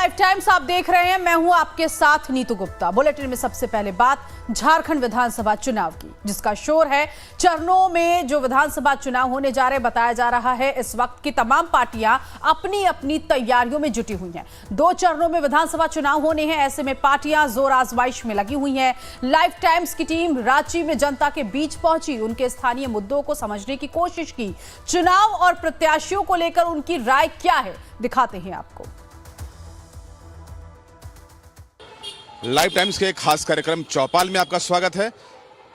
Live times आप देख रहे हैं। मैं हूं आपके साथ नीतू गुप्ता। बुलेटिन में सबसे पहले बात झारखंड विधानसभा चुनाव की, जिसका शोर है। चरणों में जो विधानसभा चुनाव होने जा रहे बताया जा रहा है। इस वक्त की तमाम पार्टियां अपनी अपनी तैयारियों में जुटी हुई हैं। 2 चरणों में विधानसभा चुनाव होने हैं, ऐसे में पार्टियां जोर आजमाइश में लगी हुई हैं। लाइव टाइम्स की टीम रांची में जनता के बीच पहुंची, उनके स्थानीय मुद्दों को समझने की कोशिश की। चुनाव और प्रत्याशियों को लेकर उनकी राय क्या है, दिखाते हैं आपको। लाइव टाइम्स के एक खास कार्यक्रम चौपाल में आपका स्वागत है।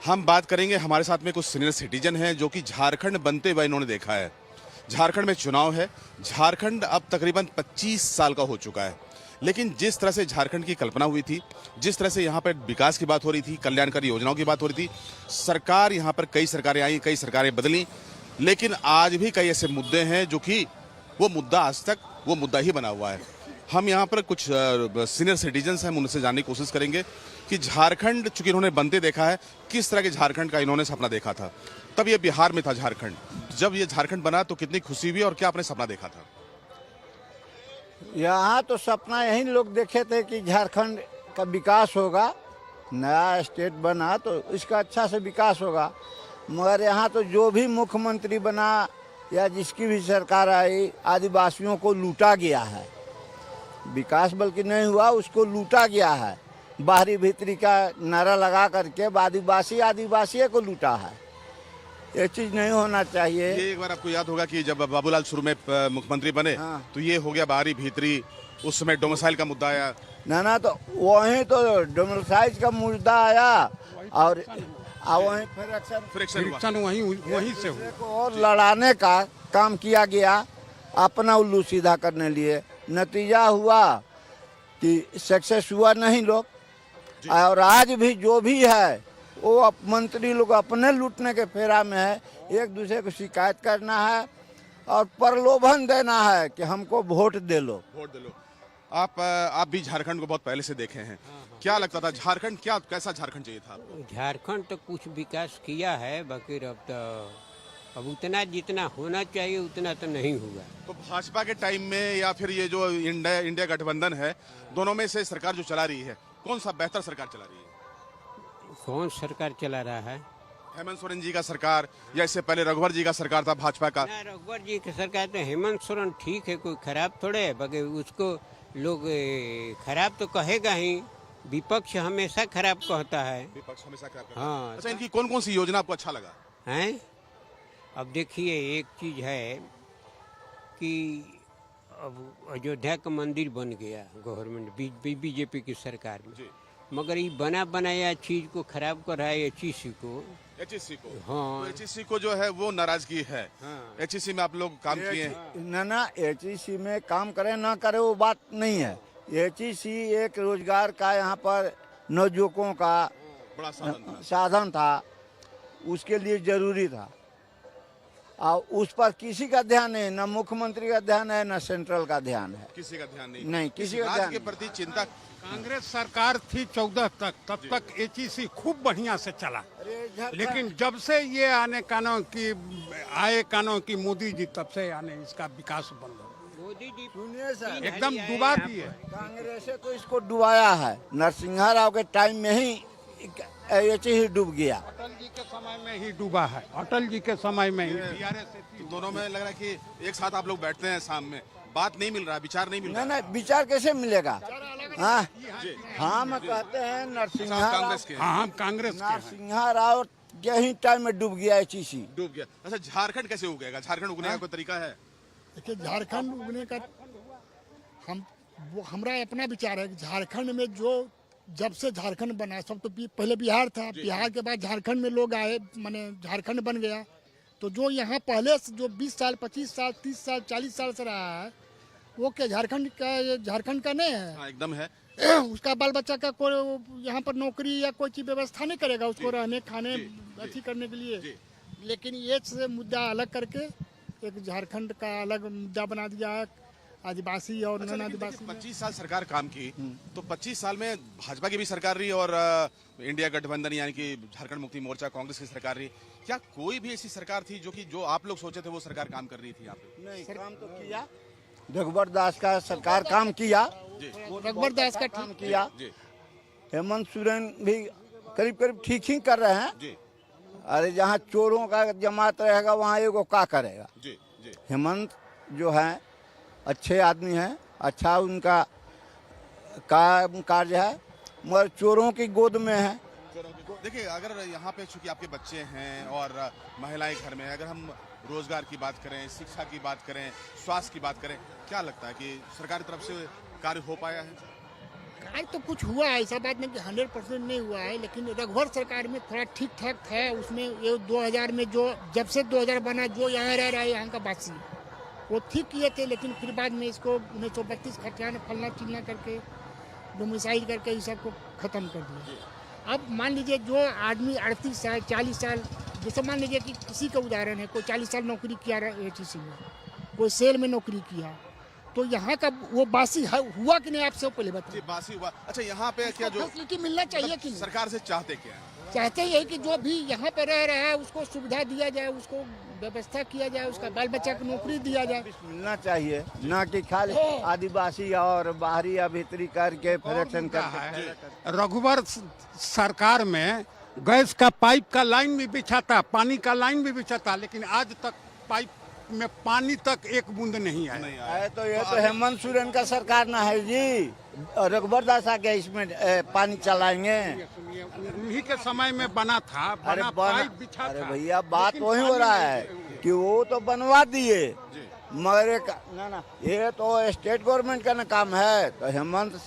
हम बात करेंगे, हमारे साथ में कुछ सीनियर सिटीजन हैं जो कि झारखंड बनते हुए इन्होंने देखा है। झारखंड में चुनाव है। झारखंड अब तकरीबन 25 साल का हो चुका है, लेकिन जिस तरह से झारखंड की कल्पना हुई थी, जिस तरह से यहाँ पर विकास की बात हो रही थी, कल्याणकारी योजनाओं की बात हो रही थी, सरकार यहाँ पर कई सरकारें आई, कई सरकारें बदली, लेकिन आज भी कई ऐसे मुद्दे हैं जो कि वो मुद्दा आज तक वो मुद्दा ही बना हुआ है। हम यहाँ पर कुछ सीनियर सिटीजन्स हैं, हम उनसे जानने की कोशिश करेंगे कि झारखंड, चूंकि इन्होंने बनते देखा है, किस तरह के झारखंड का इन्होंने सपना देखा था। तब ये बिहार में था झारखंड, जब ये झारखंड बना तो कितनी खुशी हुई और क्या आपने सपना देखा था? यहाँ तो सपना यही लोग देखे थे कि झारखंड का विकास होगा, नया स्टेट बना तो इसका अच्छा से विकास होगा। मगर यहाँ तो जो भी मुख्यमंत्री बना या जिसकी भी सरकार आई, आदिवासियों को लूटा गया है। विकास बल्कि नहीं हुआ, उसको लूटा गया है। बाहरी भीतरी का नारा लगा करके आदिवासी को लूटा है। ये चीज़ नहीं होना चाहिए। ये एक बार आपको याद होगा कि जब बाबूलाल शुरू में मुख्यमंत्री बने, तो ये हो गया बाहरी भीतरी, उस समय डोमिसाइल का मुद्दा आया। ना तो वहीं तो डोमिसाइल का मुद्दा आया और वहीं फ्रिक्शन वहीं से हुआ। और लड़ाने का काम किया गया, अपना उल्लू सीधा करने लिए। नतीजा हुआ कि सक्सेस हुआ नहीं लोग। और आज भी जो भी है वो मंत्री लोग अपने लूटने के फेरा में है। एक दूसरे को शिकायत करना है और प्रलोभन देना है कि हमको वोट दे लो। आप भी झारखंड को बहुत पहले से देखे हैं। क्या लगता था झारखंड, कैसा झारखंड चाहिए था आपको? झारखंड तो कुछ विकास किया है, बाकी अब उतना जितना होना चाहिए उतना तो नहीं हुआ। तो भाजपा के टाइम में या फिर ये जो इंडिया गठबंधन है, दोनों में से सरकार जो चला रही है, कौन सा बेहतर सरकार चला रही है? कौन सरकार चला रहा है? हेमंत सोरेन जी का सरकार या इससे पहले रघुवर जी का सरकार था भाजपा का? रघुवर जी की सरकार तो हेमंत सोरेन ठीक है, कोई खराब थोड़े है, बाकी उसको लोग खराब तो कहेगा ही। विपक्ष हमेशा खराब कहता है। विपक्ष हमेशा खराब कहता है। हाँ। अच्छा, इनकी कौन कौन सी योजना आपको अच्छा लगा है? अब देखिए, एक चीज है कि अब अयोध्या का मंदिर बन गया गवर्नमेंट बीजेपी की सरकार में, मगर ये बना बनाया चीज को खराब कर रहा है एचईसी को। हाँ, तो एचईसी को जो है वो नाराजगी है। हाँ। एचईसी में आप लोग काम किए हैं? ना एचईसी में काम करे ना करे वो बात नहीं है। एचईसी एक रोजगार का यहाँ पर नवयुवकों का बड़ा साधन था, उसके लिए जरूरी था। और उस पर किसी का ध्यान नहीं, ना मुख्यमंत्री का ध्यान है, ना सेंट्रल का ध्यान है। किसी का ध्यान नहीं, किसी का ध्यान के प्रति चिंता। कांग्रेस सरकार थी 14 तक, तब तक एचईसी खूब बढ़िया से चला। लेकिन जब से ये आए कानों की मोदी जी, तब से इसका विकास बंद हो। मोदी जी सुनिए सर, एकदम डुबा दिए। कांग्रेस तो इसको डुबाया है। नरसिंहा राव के टाइम में ही एचईसी डूब गया। अटल जी के समय में ही डूबा है, अटल जी के समय में ही। दोनों में लग रहा है कि एक साथ आप लोग बैठते हैं शाम में, बात नहीं मिल रहा, विचार नहीं मिल रहा। नहीं, विचार कैसे मिलेगा? हाँ, हम कहते हैं नरसिंहा राव के ही टाइम में डूब गया एचईसी। डूब गया। अच्छा, झारखंड कैसे उगेगा? झारखंड उगने का कोई तरीका है? देखिए, झारखंड उगने का हमारा अपना विचार है कि झारखंड में जब से झारखंड बना, सब तो पहले बिहार था, बिहार के बाद झारखंड में लोग आए, माने झारखंड बन गया। तो जो यहाँ पहले से जो 20 साल 25 साल 30 साल 40 साल से रहा है, वो क्या झारखंड का नहीं है? हाँ, एकदम है। उसका बाल बच्चा का कोई यहाँ पर नौकरी या कोई चीज व्यवस्था नहीं करेगा उसको रहने खाने अथी करने के लिए। लेकिन ये से मुद्दा अलग करके एक झारखंड का अलग मुद्दा बना दिया है, आदिवासी और नन आदिवासी। 25 साल सरकार काम की, तो 25 साल में भाजपा की भी सरकार रही और इंडिया गठबंधन यानी कि झारखंड मुक्ति मोर्चा कांग्रेस की सरकार रही। क्या कोई भी ऐसी सरकार थी जो आप लोग सोचे थे वो सरकार काम कर रही थी यहाँ पे? नहीं, काम तो किया। रघुवर दास का सरकार काम किया, वो रघुवर दास का काम ठीक किया। जी हेमंत सोरेन भी करीब करीब ठीक ही कर रहे हैं। जी अरे जहाँ चोरों का जमात रहेगा वहाँ एगो का करेगा। जी जी हेमंत जो है अच्छे आदमी हैं, अच्छा उनका काम कार्य है, मगर चोरों की गोद में है। देखिए, अगर यहाँ पे चूंकि आपके बच्चे हैं और महिलाएं घर में हैं, अगर हम रोजगार की बात करें, शिक्षा की बात करें, स्वास्थ्य की बात करें, क्या लगता है कि सरकार की तरफ से कार्य हो पाया है? कार्य तो कुछ हुआ है, ऐसा बात नहीं कि 100% नहीं हुआ है, लेकिन रघुवर सरकार में थोड़ा ठीक ठाक था। उसमें ये 2000 में जो जब से 2000 बना, जो यहाँ रह रहा है यहाँ का वासी, वो ठीक किए थे, लेकिन फिर बाद में इसको 1932 खटियाना फलना चिलना करके डोमिसाइल करके इस सब को ख़त्म कर दिया। अब मान लीजिए जो आदमी 38 साल 40 साल, जैसे मान लीजिए कि किसी का उदाहरण है, कोई 40 साल नौकरी किया एटीसी में, कोई सेल में नौकरी किया, तो यहाँ का वो बासी हुआ कि नहीं, आपसे पहले जी, बताइए। बासी हुआ। अच्छा, यहाँ पे क्या जो फैसिलिटी मिलना चाहिए कि नहीं? सरकार से चाहते क्या है? चाहते यही कि जो भी यहाँ पर रह रहा है उसको सुविधा दिया जाए, उसको व्यवस्था किया जाए, उसका बाल बच्चा को नौकरी दिया जाए। मिलना चाहिए, ना कि खाली आदिवासी और बाहरी या भीतरी करके फ्रैक्शन करके। रघुवर सरकार में गैस का पाइप का लाइन भी बिछाता, पानी का लाइन भी बिछाता, लेकिन आज तक पाइप में पानी तक एक बूंद नहीं आया। नहीं है तो ये तो हेमंत सोरेन का सरकार ना है जी, रघुवर दास आके इसमें पानी चलाएंगे। सुनिए, उन्हीं के समय में बना था, अरे बना पाइप बिछा अरे था। भैया बात लेकिन वही हो पानी रहा नहीं है है। कि वो तो बनवा दिए, मगर ना ये तो स्टेट गवर्नमेंट का ना काम है। तो हेमंत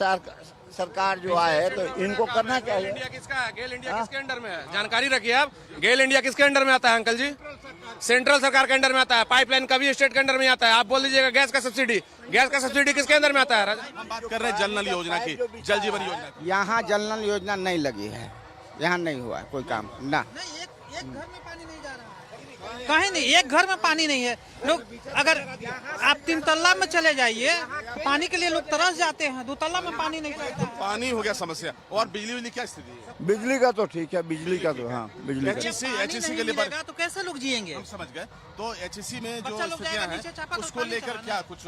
सरकार जो आए तो इनको करना चाहिए। इंडिया किसका है? गेल इंडिया किसके अंडर में है? जानकारी रखिए आप। गेल इंडिया किसके अंडर में आता है अंकल जी? सेंट्रल सरकार के अंडर में आता है। पाइपलाइन कभी स्टेट के अंडर में आता है। आप बोल दीजिएगा गैस का सब्सिडी किसके अंदर में आता है? हम बात कर रहे हैं जल नल योजना की, जल जीवन योजना की। यहाँ जल नल योजना नहीं लगी है, यहाँ नहीं हुआ कोई काम ना। नहीं, एक घर में पानी नहीं जा रहा है। कहीं नहीं, एक घर में पानी नहीं है। लोग अगर आप 3 तल्ला में चले जाइए, पानी के लिए लोग तरस जाते हैं। 2 तल्ला में पानी नहीं चलता है। पानी हो गया समस्या। और बिजली क्या स्थिति है? बिजली का तो ठीक है, बिजली का तो हाँ बिजली का। एचईसी के लिए मिलेगा तो कैसे लोग जिएंगे? हम समझ गए। तो एचईसी में जो बच्चा लोग स्थितियां जाएगा नीचे, हैं चापा उसको पानी लेकर चलाना। क्या कुछ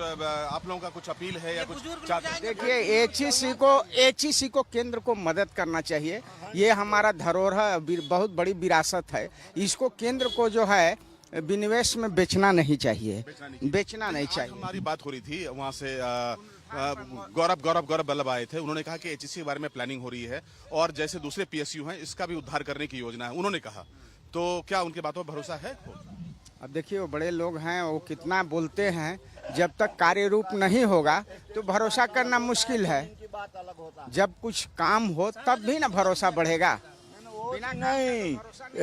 आप लोगों का कुछ अपील है या कुछ बुजुर्ग लोग चाहते हैं? जाएंगे। देखिए एचईसी को केंद्र को मदद करना चाहिए। ये हमारा धरोहर है, बहुत बड़ी विरासत है। इसको केंद्र को जो है विनिवेश में बेचना नहीं चाहिए, बेचना नहीं आज चाहिए। हमारी बात हो रही थी वहाँ से गौरव बल्लभ आए थे। उन्होंने कहा कि एचईसी के बारे में प्लानिंग हो रही है और जैसे दूसरे पीएसयू हैं इसका भी उद्धार करने की योजना है, उन्होंने कहा। तो क्या उनकी बातों पर भरोसा है? अब देखिए वो बड़े लोग हैं, वो कितना बोलते हैं, जब तक कार्य रूप नहीं होगा तो भरोसा करना मुश्किल है। जब कुछ काम हो तब भी ना भरोसा बढ़ेगा। नहीं,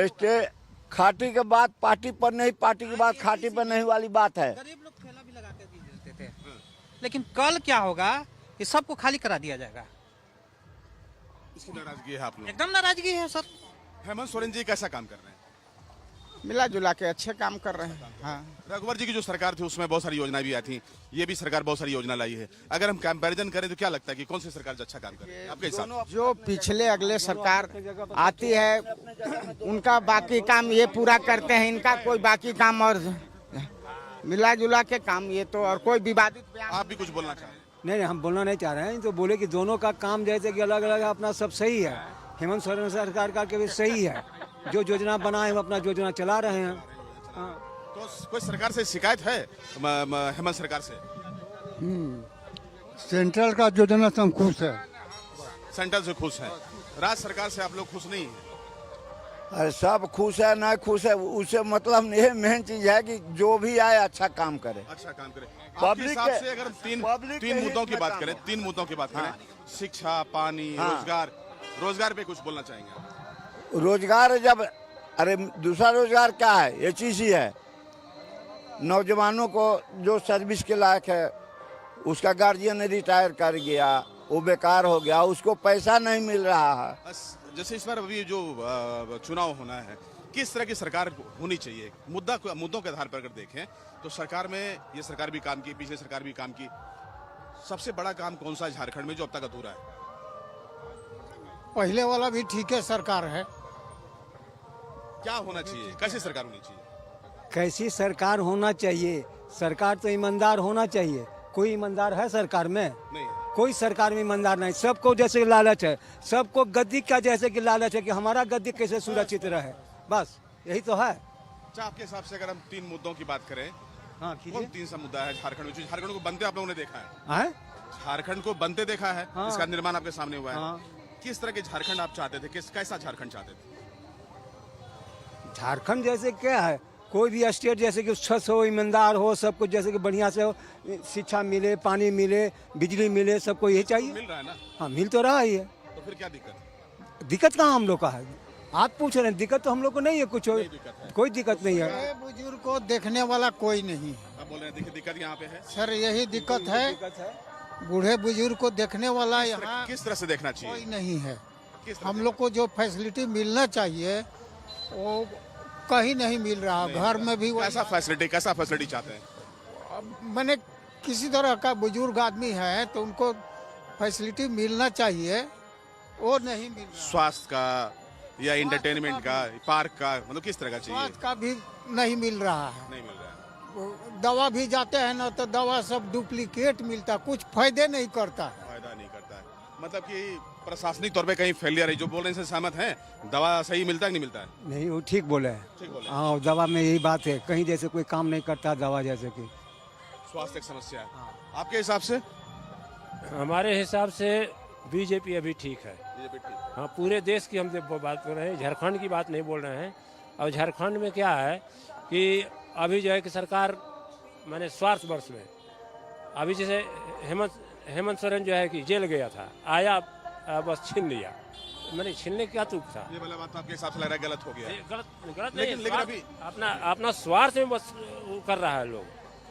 स्टेट खाटी के बाद पार्टी पर नहीं, पार्टी के बाद खाटी पर नहीं वाली बात है। गरीब लोग ठेला भी लगा के दे देते थे। लेकिन कल क्या होगा, ये सबको खाली करा दिया जाएगा। इसकी नाराजगी है आप लोग? एकदम नाराजगी है सर। हेमंत सोरेन जी कैसा काम कर रहे हैं? मिला जुला के अच्छे काम कर रहे हैं। हाँ, रघुवर जी की जो सरकार थी उसमें बहुत सारी योजना भी आई थी, ये भी सरकार बहुत सारी योजना लाई है। अगर हम कंपैरिजन करें तो क्या लगता है कि कौन सी सरकार अच्छा काम कर रही है आपके हिसाब से? जो पिछले अगले सरकार आती है उनका बाकी काम ये पूरा करते हैं, इनका कोई बाकी काम और मिला जुला के काम ये तो, और कोई विवादित बयान। आप भी कुछ बोलना चाह रहे हैं? नहीं, हम बोलना नहीं चाह रहे हैं। तो बोले कि दोनों का काम जैसे कि अलग अलग अपना सब सही है। हेमंत सोरेन सरकार का भी सही है, जो योजना बनाए वो अपना योजना चला रहे हैं। तो कोई सरकार से शिकायत है हेमंत सरकार से? सेंट्रल का योजना से हम खुश है। सेंट्रल से खुश है, राज्य सरकार से आप लोग खुश नहीं है? अरे सब खुश है ना खुश है उससे मतलब ये मेन चीज है कि जो भी आए अच्छा काम करे। अच्छा काम करे। आपके पब्लिक हिसाब के- से अगर पब्लिक तीन के मुद्दों हित की में बात काम करें, हो। 3 मुद्दों की बात करें, शिक्षा, पानी, हाँ। रोजगार पे कुछ बोलना चाहेंगे आप? रोजगार जब, अरे दूसरा रोजगार क्या है, एचईसी है। नौजवानों को जो सर्विस के लायक है उसका गार्जियन रिटायर कर गया, वो बेकार हो गया, उसको पैसा नहीं मिल रहा है। जैसे इस बार अभी जो चुनाव होना है, किस तरह की सरकार होनी चाहिए? मुद्दों के आधार पर अगर देखें तो सरकार में ये सरकार भी काम की, पिछले सरकार भी काम की। सबसे बड़ा काम कौन सा है झारखंड में जो अब तक अधूरा है? पहले वाला भी ठीक है सरकार है। क्या होना चाहिए? कैसी सरकार होनी चाहिए? कैसी सरकार होना चाहिए? सरकार तो ईमानदार होना चाहिए। कोई ईमानदार है सरकार में? नहीं है। कोई सरकार में ईमानदार नहीं, सबको जैसे लालच है, सबको गद्दी का जैसे कि लालच है कि हमारा गद्दी कैसे सुरक्षित रहे, बस यही तो है। अच्छा, आपके हिसाब से अगर हम 3 मुद्दों की बात करें, हाँ कौन 3 सा मुद्दा है झारखंड में? झारखंड को बनते आप लोगों ने देखा है? हैं? झारखंड को बनते देखा है, हाँ। इसका निर्माण आपके सामने हुआ है। हाँ। किस तरह के झारखंड आप चाहते थे, कैसा झारखंड चाहते थे? झारखंड जैसे क्या है, कोई भी स्टेट जैसे कि स्वच्छ हो, ईमानदार हो, सब कुछ जैसे कि बढ़िया से हो, शिक्षा मिले, पानी मिले, बिजली मिले, सबको यही चाहिए। मिल रहा है ना? हाँ, मिल तो रहा ही है। तो फिर क्या दिक्कत? दिक्कत कहाँ हम लोग का है? आप पूछ रहे हैं, दिक्कत तो हम लोग को नहीं है, कुछ दिक्कत है। कोई दिक्कत नहीं है। बुजुर्ग को देखने वाला कोई नहीं है आप बोल रहे हैं देखिए दिक्कत यहाँ पे है। सर, यही दिक्कत है। बूढ़े बुजुर्ग को देखने वाला यहाँ किस तरह से देखना कोई चाहिए? नहीं है। किस तरह हम लोग को जो फैसिलिटी मिलना चाहिए वो कहीं नहीं मिल रहा। घर में भी कैसा फैसिलिटी चाहते हैं? मैंने किसी तरह का बुजुर्ग आदमी है तो उनको फैसिलिटी मिलना चाहिए, वो नहीं मिल रहा। स्वास्थ्य का या इंटरटेनमेंट का, पार्क का, मतलब किस तरह का चाहिए? स्वास्थ्य का भी नहीं मिल रहा है। नहीं मिल रहा है। दवा भी जाते हैं ना तो दवा सब डुप्लीकेट मिलता, कुछ फायदे नहीं करता है। फायदा नहीं करता है, मतलब कि प्रशासनिक तौर पे कहीं फेलियर है। जो बोल रहे हैं सहमत हैं, दवा सही मिलता है कि नहीं मिलता है? नहीं, वो ठीक बोले हैं। ठीक बोले। हाँ, दवा में यही बात है, कहीं जैसे कोई काम नहीं करता दवा जैसे कि। स्वास्थ्य एक समस्या है। आपके हिसाब से? हमारे हिसाब से बीजेपी अभी ठीक है। बीजेपी ठीक। हाँ, पूरे देश की हम बात कर रहे हैं, झारखंड की बात नहीं बोल रहे हैं। और झारखंड में क्या है कि अभी जो है कि सरकार मैंने स्वार्थ वर्ष में अभी जैसे हेमंत सोरेन जो है कि जेल गया था, आया बस छीन लिया। मैंने छीनने का क्या तुक था? ये वाला बात आपके हिसाब से लग रहा है गलत हो गया है। गलत नहीं, लेकिन अभी अपना स्वार्थ में बस वो कर रहा है लोग।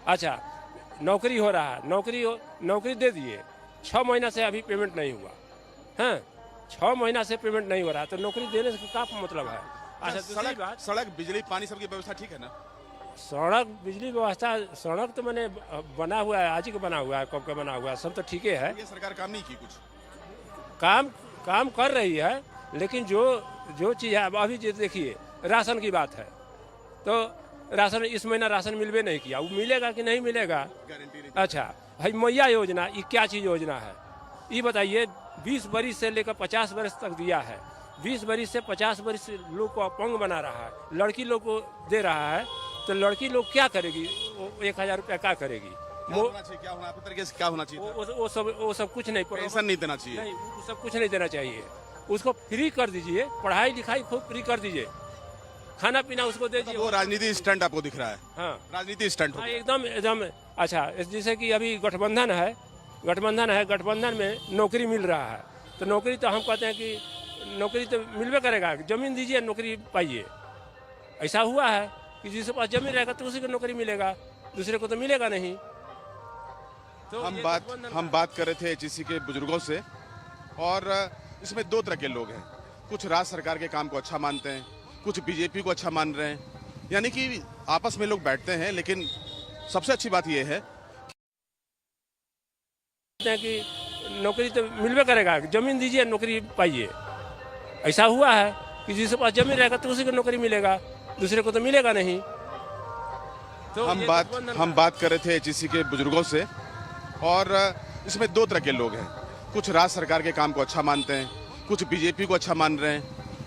अच्छा, नौकरी हो रहा है, नौकरी दे दिए, 6 महीना से अभी पेमेंट नहीं हुआ। हाँ, 6 महीना से पेमेंट नहीं हो रहा, तो नौकरी देने से क्या मतलब है? अच्छा, दूसरी बात, सड़क, बिजली, पानी सबकी व्यवस्था ठीक है ना? सड़क, बिजली व्यवस्था, सड़क तो मैंने बना हुआ है, आज ही का बना हुआ है, कब का बना हुआ है, सब तो ठीक है। ये सरकार काम नहीं की कुछ? काम कर रही है, लेकिन जो चीज़ है, अभी जो देखिए राशन की बात है, तो राशन इस महीना राशन मिलवे नहीं किया, वो मिलेगा कि नहीं मिलेगा? गारंटी नहीं। अच्छा भाई, मैया योजना, ये क्या चीज़ योजना है ये बताइए? 20 बरिस से लेकर 50 बरिस तक दिया है। 20 बरिस से 50 बरिस लोग को अपंग बना रहा है, लड़की लोग को दे रहा है, तो लड़की लोग क्या करेगी? 1000 रुपया क्या करेगी? क्या होना चाहिए? क्या होना, आपके तरीके से क्या होना चाहिए? वो सब कुछ नहीं, पेंशन नहीं देना चाहिए? नहीं, वो सब कुछ नहीं देना चाहिए। उसको फ्री कर दीजिए, पढ़ाई लिखाई खूब फ्री कर दीजिए, खाना पीना उसको दे दीजिए। वो राजनीति स्टंट आपको दिख रहा है? हाँ, राजनीति स्टंट हो हाँ, गया। एकदम। अच्छा, जैसे कि अभी गठबंधन है, गठबंधन में नौकरी मिल रहा है, तो नौकरी तो हम कहते हैं कि नौकरी तो मिलवे करेगा, जमीन दीजिए नौकरी पाइए। ऐसा हुआ है कि जिसके पास जमीन रहेगा तो उसी को नौकरी मिलेगा, दूसरे को तो मिलेगा नहीं। तो हम बात कर रहे थे एचईसी के बुजुर्गों से, और इसमें 2 तरह के लोग हैं। कुछ राज्य सरकार के काम को अच्छा मानते हैं, कुछ बीजेपी को अच्छा मान रहे हैं। यानी कि आपस में लोग बैठते हैं, लेकिन सबसे अच्छी बात यह है कि नौकरी तो मिलवे करेगा, जमीन दीजिए नौकरी पाइए। ऐसा हुआ है कि जिसके पास जमीन रहेगा तो उसी को नौकरी मिलेगा, दूसरे को तो मिलेगा नहीं। तो हम बात कर रहे थे एचईसी के बुजुर्गों से, और इसमें 2 तरह के लोग हैं। कुछ राज्य सरकार के काम को अच्छा मानते हैं, कुछ बीजेपी को अच्छा मान रहे हैं।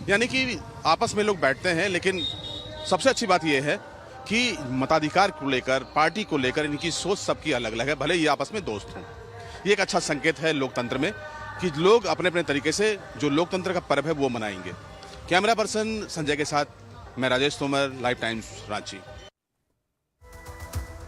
यानी कि आपस में लोग बैठते हैं, लेकिन सबसे अच्छी बात यह है कि मताधिकार को लेकर, पार्टी को लेकर इनकी सोच सबकी अलग अलग है, भले ये आपस में दोस्त हों। ये एक अच्छा संकेत है लोकतंत्र में कि लोग अपने अपने तरीके से जो लोकतंत्र का पर्व है वो मनाएंगे। कैमरा पर्सन संजय के साथ मैं राजेश तोमर, लाइव टाइम्स रांची।